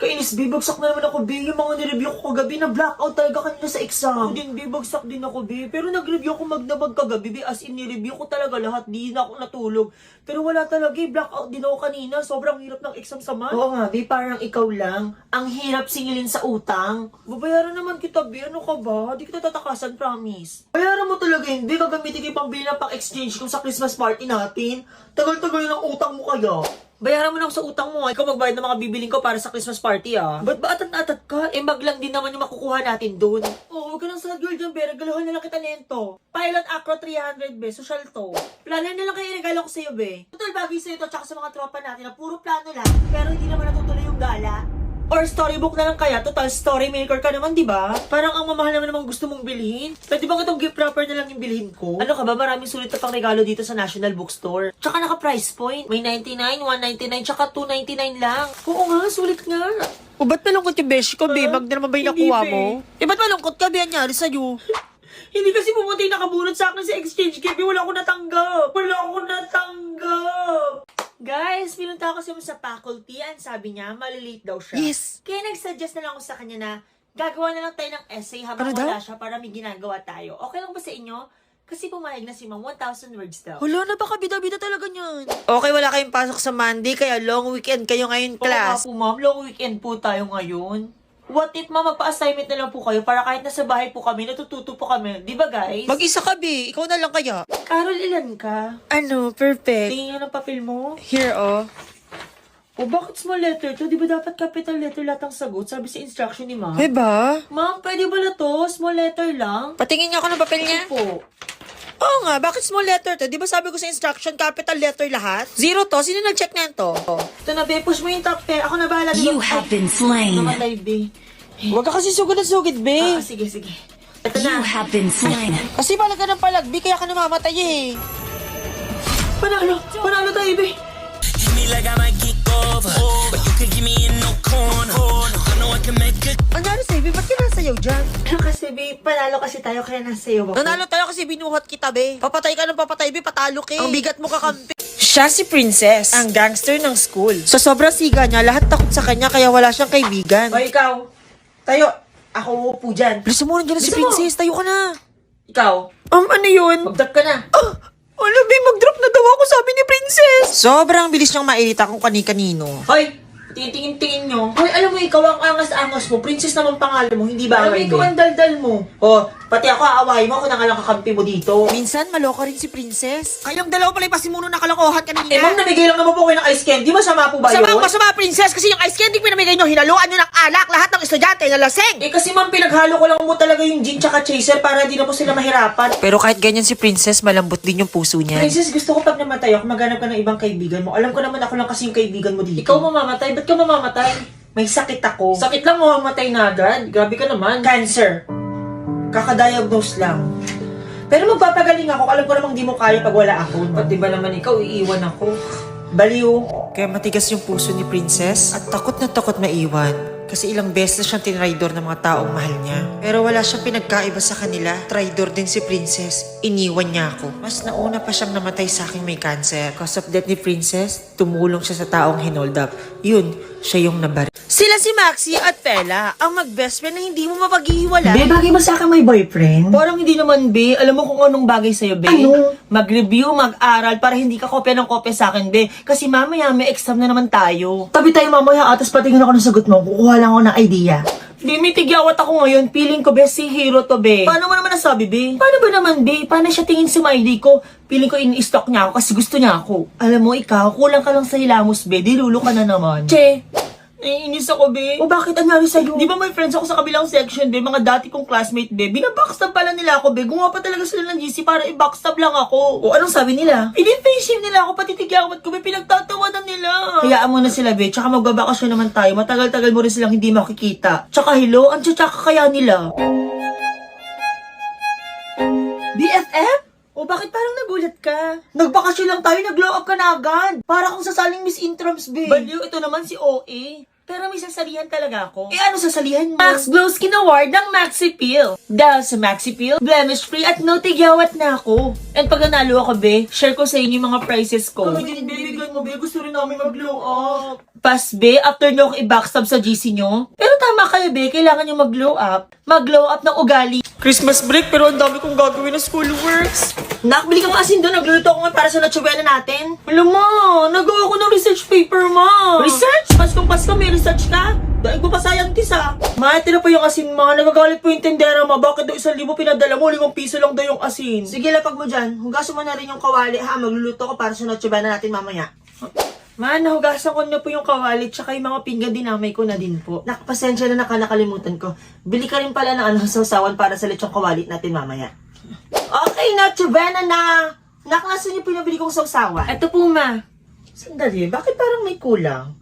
Kainis, B, bagsak na naman ako, B. Yung mga nireview ko kagabi, na-blackout talaga kanina sa exam. Ako din, B, bagsak din ako, B. Pero nag-review ko magdamag kagabi, B. As in, nireview ko talaga lahat. Di na ako natulog. Pero wala talaga, blackout din ako kanina. Sobrang hirap ng exam sa math. Oo nga, B, parang ikaw lang. Ang hirap singilin sa utang. Babayaran naman kita, B. Ano ka ba? Di kita tatakasan, promise. Bayaran mo talaga yun, B. Gagamitin ko yung pambili ng pang-exchange ko sa Christmas party natin. Tagal-tagal ng utang mo kaya. Bayaran mo na ako sa utang mo. Ikaw magbayad ng mga bibiling ko para sa Christmas party, ah. Ba't ba atat-atat ka? Eh, maglang din naman yung makukuha natin doon. Oo, huwag ka nang sad girl dyan, be. Regaluhan na lang kita nento. Pilot Acro 300, be. Social to. Plano na lang kayo regalo ko sa'yo, be. Total, bagay sa'yo to, tsaka sa mga tropa natin na puro plano lang. Pero hindi naman natutuloy yung gala. Or storybook na lang kaya, total story maker ka naman, di ba? Parang ang mamahal naman namang gusto mong bilhin. Pwede bang itong gift wrapper na lang yung bilhin ko? Ano ka ba? Maraming sulit na pang regalo dito sa National Bookstore. Tsaka naka-price point. May 99, 199, tsaka 299 lang. Oo nga, sulit nga. O ba't malungkot yung beshi ko, babe? Mag na naman ba yung nakuha mo? Eh, ba't malungkot ka? Ba nangyari sa'yo? Hindi kasi pumunta yung nakabunod sa akin sa exchange gift. Wala akong natanggap. Wala akong natanggap. Guys, pinunta ako kasi mo sa faculty. Ang sabi niya, malilate daw siya. Yes. Kaya nag-suggest na lang ako sa kanya na gagawa na lang tayo ng essay habang wala siya para may ginagawa tayo. Okay lang ba sa inyo? Kasi pumayag na si Ma'am, 1,000 words daw. Hala na, baka bida-bida talaga niyan. Okay, wala kayong pasok sa Monday, kaya long weekend kayo ngayon, class. Oo nga po, Ma'am. Long weekend po tayo ngayon. What if, Ma'am, magpa-assignment na lang po kayo para kahit nasa bahay po kami, natututo po kami. Di ba, guys? Mag-isa ka, Bi. Ikaw na lang kaya. Carol, ilan ka? Ano, perfect. Tingin nga ng papel mo. Here, oh. O, bakit small letter to? Di ba dapat capital letter lahat ang sagot? Sabi sa instruction ni Ma'am. Diba? Ma'am, pwede ba na to? Small letter lang? Patingin nga ako ng papel niya. Po. Oo nga, bakit small letter to? Di ba sabi ko sa instruction, capital letter lahat? Zero to? Sino nag-check na to? Ito na, be. Push mo yung top pair. Ako na bahala. You have been slain. Namatay, be. Huwag ka kasi sugod na sugid, Bi. Sige, sige. Ito You na. have been slain. Kasi palaga ng palagbi, kaya ka namamatay eh. Panalo. Panalo tayo, be. Hit me like I might get over, but you could give me in no corner. I know I can make it. Ang nangyari sa'yo, Bi? Ba't ka nasayaw dyan? Kasi, be, panalo kasi tayo kaya nasa iyo ako. Nanalo tayo kasi binuhat kita, Bi. Papatay ka ng papatay, Bi. Patalo ka. Ang bigat mo kakampi. Siya si Princess, ang gangster ng school. Sa sobrang siga niya, lahat takot sa kanya kaya wala siyang kaibigan. O, ikaw. Tayo. Ako upo dyan. Bilisan mo, nandiyan na si Bilisan mo. Princess. Tayo ka na. Ikaw. Ano yun? Mag-drop ka na. Ano, Bi? Mag-drop na daw ako, sabi ni Princess. Sobrang bilis niyang mairita kung kani-kanino. Hoy! Tingin-tingin nyo. Hoy, alam mo, ikaw ang angas-angas mo. Princess naman pangalan mo, hindi ba? Alam mo, ikaw ang daldal mo. Oh, pati ako aawahin mo. Ako na nga lang kakampi mo dito. Minsan, maloka rin si Princess. Kayong dalawa pala yung pasimuno na kalokohan kanina. Eh, ma'am, namigay lang naman po kayo ng ice candy. Masama po ba yun? Masama, Princess, kasi yung ice candy pinamigay nyo, hinaluan nyo ng alak, lahat ng estudyante na laseng. Eh, kasi ma'am, pinaghalo ko lang mo talaga yung gin tsaka chaser para di na po sila mahirapan. Pero kahit ganyan si Princess, malambot din yung puso niya. Princess, gusto ko pag namatay ako, maghanap ka ng ibang kaibigan mo. Alam ko naman ako lang kasi yung kaibigan mo dito. Ikaw mamamatay? Ba't ka mamamatay? May sakit ako. Sakit lang mo, mamatay na agad. Grabe ka naman. Cancer. Kakadiagnose lang. Pero magpapagaling ako. Alam ko namang di mo kaya pag wala ako. Pati ba naman ikaw, iiwan ako. Baliw. Kaya matigas yung puso ni Princess at takot na takot maiwan. Kasi ilang beses na siyang tinraidor ng mga taong mahal niya. Pero wala siyang pinagkaiba sa kanila. Traidor din si Princess. Iniwan niya ako. Mas nauna pa siyang namatay sa aking may cancer. Because of death ni Princess, tumulong siya sa taong hinold up. Yun, siya yung nabar. Sila si Maxi at Fela, ang mag-best friend na hindi mo mapaghihiwala. Be, bagay ba sa akin may boyfriend? Parang hindi naman, Be. Alam mo kung anong bagay sa'yo, Be? Ano? Mag-review, mag-aral, para hindi ka kopya ng kopya sa akin, Be. Kasi mamaya may exam na naman tayo. Tabi tayo mamaya, atas patingin ako ng sagot mo. Kukuha lang ako ng idea. Be, may tigyawat ako ngayon. Feeling ko, Be, si hero to, Be. Paano mo naman nasabi, Be? Paano ba naman, Be? Paano siya tingin sa ID ko? Feeling ko in-stock niya ako kasi gusto niya ako. Alam mo, ikaw, kulang ka lang sa hilamos, Be. Dilulo ka na naman. Che! Naiinis ako, be. O bakit ang nangyari sa'yo? Di ba may friends ako sa kabilang section, be? Mga dati kong classmate, be. Binabackstab pala nila ako, be. Gumawa pa talaga sila ng GC para i-backstab lang ako. O anong sabi nila? Pin-face nila ako, pati tigyawat ko, be. Pinagtatawanan nila. Hayaan mo na sila, be. Tsaka magbabakasyon naman tayo. Matagal-tagal mo rin silang hindi makikita. Tsaka hello, ang tsaka kaya nila. BFF? O bakit parang nagulat ka? Nagbakasyon lang tayo, nag-glow up ka na agad. Para kung sasaling Miss Intrams, be. Baliw, ito naman si OA. Pero may sasalihan talaga ako. Eh ano sasalihan mo? Max Glow Skin Award ng Maxi Peel. Dahil sa Maxi Peel, blemish free at no tigyawat na ako. And pag nanalo ako, be, share ko sa inyo yung mga prizes ko. Kami din, bibigyan mo, be. Gusto rin namin mag-glow up. Pass, be, after nyo ako i-backstab sa GC nyo. Pero tama kayo, be, kailangan nyo mag-glow up. Mag-glow up ng ugali. Christmas break pero ang dami kong gagawin na schoolworks. Nak, bili ka ng asin doon. Nagluluto ako nga para sa natsubela natin. Alam mo, nagawa ko ng research paper, ma. Research? Paskong-pasko, may research ka? Dahil ko pa scientist, ha? Ma, tira pa yung asin, ma. Nagagalit po yung tendera, ma. Bakit daw 1,000 pinadala mo? 5 piso lang daw yung asin. Sige, lapag mo dyan. Hugasan mo na rin yung kawali, ha? Magluluto ko para sa natsubela natin mamaya. Man, nahugasan ko na po yung kawali tsaka yung mga pinggan dinamay ko na din po. Nakapasensya na nakalimutan ko. Bili ka rin pala ng sausawan para sa lechong kawali natin mamaya. Okay na, Chubena na! Nakalasan niyo po yung nabili kong sausawan. Ito po, ma. Sandali, bakit parang may kulang?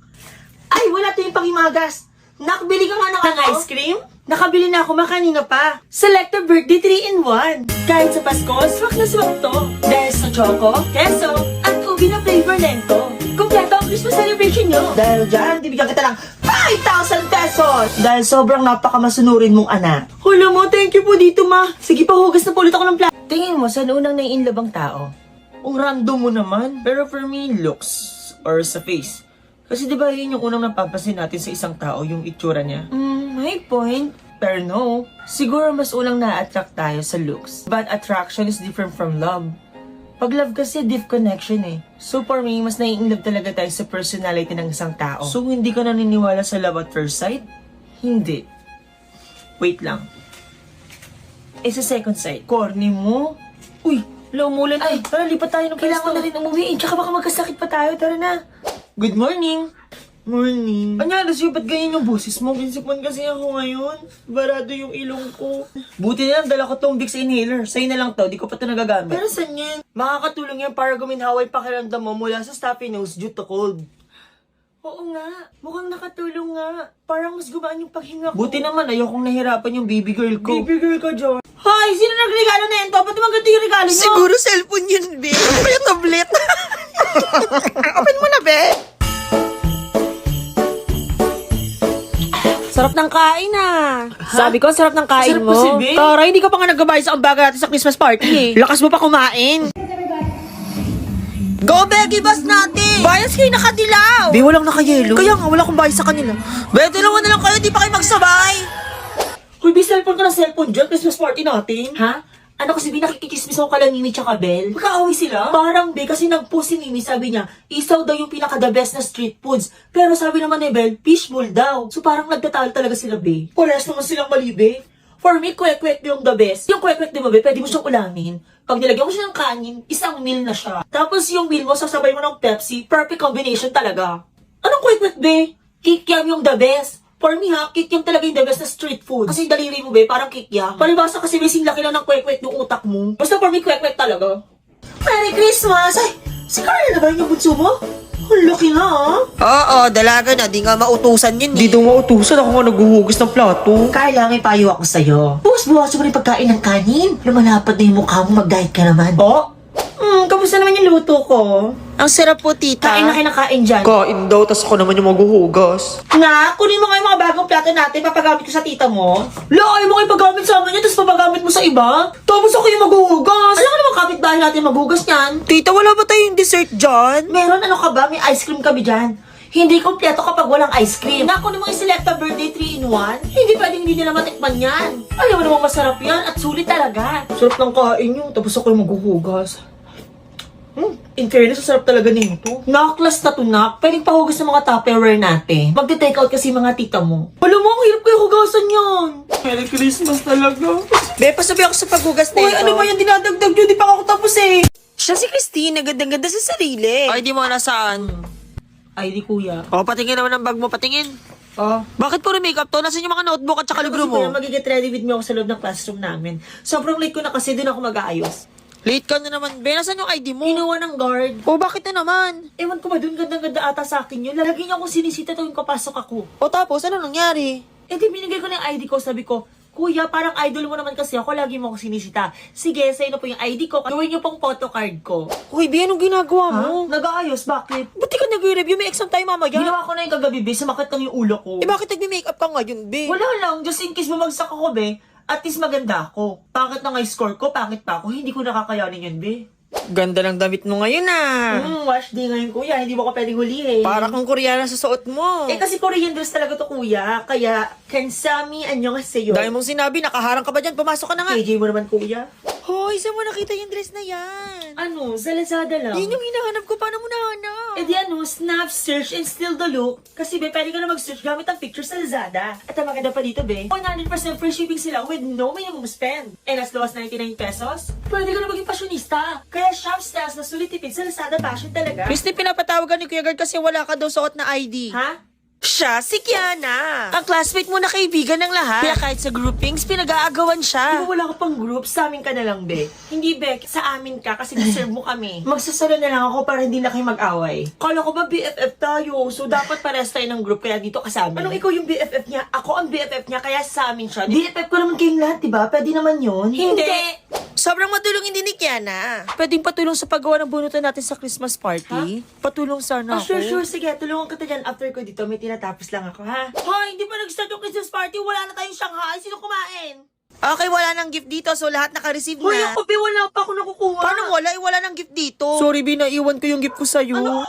Ay, wala to yung pangimagas. Nakabili ka nga ng ice cream? Nakabili na ako makanina pa. Selecta Birthday 3-in-1. Kahit sa Pasko, swak na swak to. Dahil sa choco, keso, at ubi na flavor lento. Kompleto ang Christmas celebration nyo. Dahil dyan, bibigyan kita ng 5,000 pesos! Dahil sobrang napakamasunurin mong anak. Hula mo, thank you po dito, ma. Sige pa, hugas na po ulit ako ng plato. Tingin mo, saan unang nai-inlove ang tao? Ang random mo naman. Pero for me, looks or sa face. Kasi di ba yun yung unang napapansin natin sa isang tao, yung itsura niya? May point. Pero no. Siguro mas unang na-attract tayo sa looks. But attraction is different from love. Pag love kasi, deep connection eh. So for me, mas nai-inlove talaga tayo sa personality ng isang tao. So hindi ka naniniwala sa love at first sight? Hindi. Wait lang. Eh sa second sight, corny mo? Uy, umulan. Ay, tara, lipat tayo ng kailangan na rin umuwi. Tsaka baka magkasakit pa tayo. Tara na. Good morning. Morning. Anyari sa'yo, ba't ganyan yung boses mo? Kinsikman kasi ako ngayon. Barado yung ilong ko. Buti na lang, dala ko tong Vicks inhaler. Sa'yo na lang to, di ko pa to nagagamit. Pero saan yan? Makakatulong yan para guminhawa yung pakiramdam mo mula sa stuffy nose due to cold. Oo nga, mukhang nakatulong nga. Parang mas gumaan yung paghinga ko. Buti naman, ayokong nahirapan yung baby girl ko. Baby girl ka, John. Hoy, sino nagregalo na yan to? Ba't naman ganito yung regalo nyo? Siguro cellphone yun, be. Ano kaya tablet? Open mo na, be. Sarap ng kain Sabi ko, sarap ng kain Sarap mo. po si Bea. Tara, hindi ka pa nga nagbabayad sa ambaga natin sa Christmas party eh. Lakas mo pa kumain. Go, Becky, bus natin! Bayas kayo nakadilaw. Be, walang nakayelo. Kaya nga, wala akong bayad sa kanila. Be, dalawa na lang kayo, di pa kayo magsabay. Hoy, may cellphone ka na cellphone dyan. Christmas party natin. Ha? Ano kasi binakikikismis ako kala Mimi tsaka Bel? Magkaaway sila? Parang be, kasi nag-post si Mimi, sabi niya, isaw daw yung pinaka-the best na street foods. Pero sabi naman ni Bel, fishbowl daw. So parang nagtatalo talaga sila, be. Parehas naman silang mali, be. For me, kwek-kwek yung the best. Yung kwek-kwek, di ba, be, pwede mo siyang ulamin. Pag nilagyan mo siya ng kanin, isang meal na siya. Tapos yung meal mo, sasabay mo ng Pepsi, perfect combination talaga. Anong kwek-kwek, be? Kikiam yung the best. For me ha, kikiam talaga yung the best na street food. Kasi yung daliri mo, be, parang kikiam. Palibasa kasi may sinlaki lang ng kwek-kwek ng utak mo. Basta for me, kwek-kwek talaga. Merry Christmas! Ay, si Carla na ba yung bunso mo? Ang laki na, ha? Oo, dalaga na. Di nga mautusan yun eh. Di daw mautusan. Ako nga naghuhugas ng plato. Carla, may payo ako sa'yo. Buwas-buwas mo rin pagkain ng kanin. Lumalapad na yung mukha mo, mag-diet ka naman. Oh? Kamusta naman yung luto ko? Ang sarap po, tita. Kain na kinakain dyan. Kain daw, tas ako naman yung maghuhugas. Na, kunin mo nga yung mga bagong plato natin, papagamit ko sa tita mo. Lakay mo kayo paggamit sa amin yan, tapos papagamit mo sa iba. Tapos ako yung maghuhugas. Alam ka naman kapit-bahay natin maghugas niyan. Tita, wala ba tayong dessert dyan? Meron, ano ka ba? May ice cream kami dyan. Hindi kompleto kapag walang ice cream. Na, kunin mo yung Selecta Birthday 3-in-1. Hindi pwedeng hindi nila matikman yan. Alam mo namang masarap yan at sulit talaga. Sarap ng kain nyo, tapos ako yung maghuhugas. In fairness, sarap talaga nito. Nakaklas na to, nak. Pwedeng pahugas ng mga Tupperware natin. Magte-take out kasi mga tita mo. Alam mo, ang hirap kayo hugasan yan. Merry Christmas talaga. Be, pasabi ako sa paghugas na Uy, ito. ano ba yan? Dinadagdag nyo. Di pa ako tapos eh. Siya si Christine, ganda-ganda sa sarili. Ay, di mo nasaan. Ay, di kuya. O, patingin naman ang bag mo, patingin. Oh. Bakit puro makeup to? Nasaan yung mga notebook at saka libro mo? Kasi magigit ready with me ako sa loob ng classroom namin. Sobrang late ko na kasi doon ako mag-aayos. Late ka na naman. Be, nasaan yung ID mo? Inuwan ng guard. O, bakit na naman? Ewan ko ba doon, ganda-ganda ata sa akin yun. Lagi niya akong sinisita tuwing papasok ako. O, tapos, ano nangyari? Eh di binigay ko na yung ID ko, sabi ko, Kuya, parang idol mo naman kasi ako, lagi mo ako sinisita. Sige, sa'yo na po yung ID ko, gawin niyo pong photocard ko. Uy, Be, anong ginagawa mo? Nag-aayos, bakit? Ba't di ka nag-review? May exam tayo mamaya. Ginawa ko na yung kagabi, be, sumakit lang yung ulo ko. Eh, bakit nagme-makeup ka ngayon, Be? Wala lang, just in case bumagsak ako, be. At least maganda ako. Pangit na nga yung score ko, pangit pa ako. Hindi ko nakakayanin yun, be. Ganda ng damit mo ngayon ah. Wash day ngayon, kuya. Hindi mo ko pwedeng hulihin. Para kang Koreana sa suot mo. Eh, kasi Korean dress talaga to, kuya. Kaya, kansami, annyeonghaseyo. Dahil mong sinabi, nakaharang ka ba dyan? Pumasok ka na nga. KJ mo naman, kuya. Hoy, saan mo nakita yung dress na yan? Ano, sa Lazada lang. Yun yung hinahanap ko. Paano mo nahanap? Eh di ano, snap, search, and still the look. Kasi be, pwede ka na mag-search gamit ang picture sa Lazada. At ang maganda pa dito, be, 100% free shipping sila with no minimum spend. And as low as 99 pesos, pwede ka na maging fashionista. Kaya shop styles na sulit tipid sa Lazada Fashion talaga. Christy, pinapatawagan ni Kuya Guard kasi wala ka daw suot na ID. Ha? Siya, si Kiana. Ang classmate mo na kaibigan ng lahat. Kaya kahit sa groupings, pinag-aagawan Di siya. ba wala ka pang group? Sa amin ka na lang, be. Hindi, be. Sa amin ka kasi deserve mo kami. Magsasalo na lang ako para hindi na kayo mag-away. Kala ko ba BFF tayo? So, dapat pares tayo ng group kaya dito kasama. Anong ikaw yung BFF niya? Ako ang BFF niya kaya sa amin siya. BFF ko naman kayong lahat, diba? Pwede naman yun. Hindi. Sobrang matulong hindi ni Kiana. Pwedeng patulong sa paggawa ng bunutan natin sa Christmas party. Patulong sana Oh, ako. sure. Sige, tulungan kita dyan. After ko dito, may tinatapos lang ako, ha? Hoy, hindi pa nag-start yung Christmas party. Wala na tayong Shanghai. Sino kumain? Okay, wala nang gift dito, so lahat naka-receive Hoy, na. ako, be, wala pa ako nakukuha. Paano wala? Wala nang gift dito. Sorry, Bi, naiwan ko yung gift ko sa'yo. Ano?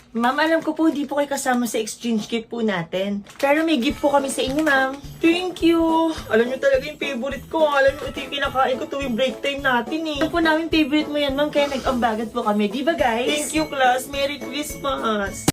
Ma'am, alam ko po, hindi po kayo kasama sa exchange gift po natin. Pero may gift po kami sa inyo, ma'am. Thank you. Alam niyo talaga yung favorite ko. Alam niyo, ito yung kinakain ko tuwing break time natin eh. Alam po namin favorite mo yan, ma'am, kaya nag-ambagan po kami. Di ba, guys? Thank you, class. Merry Christmas.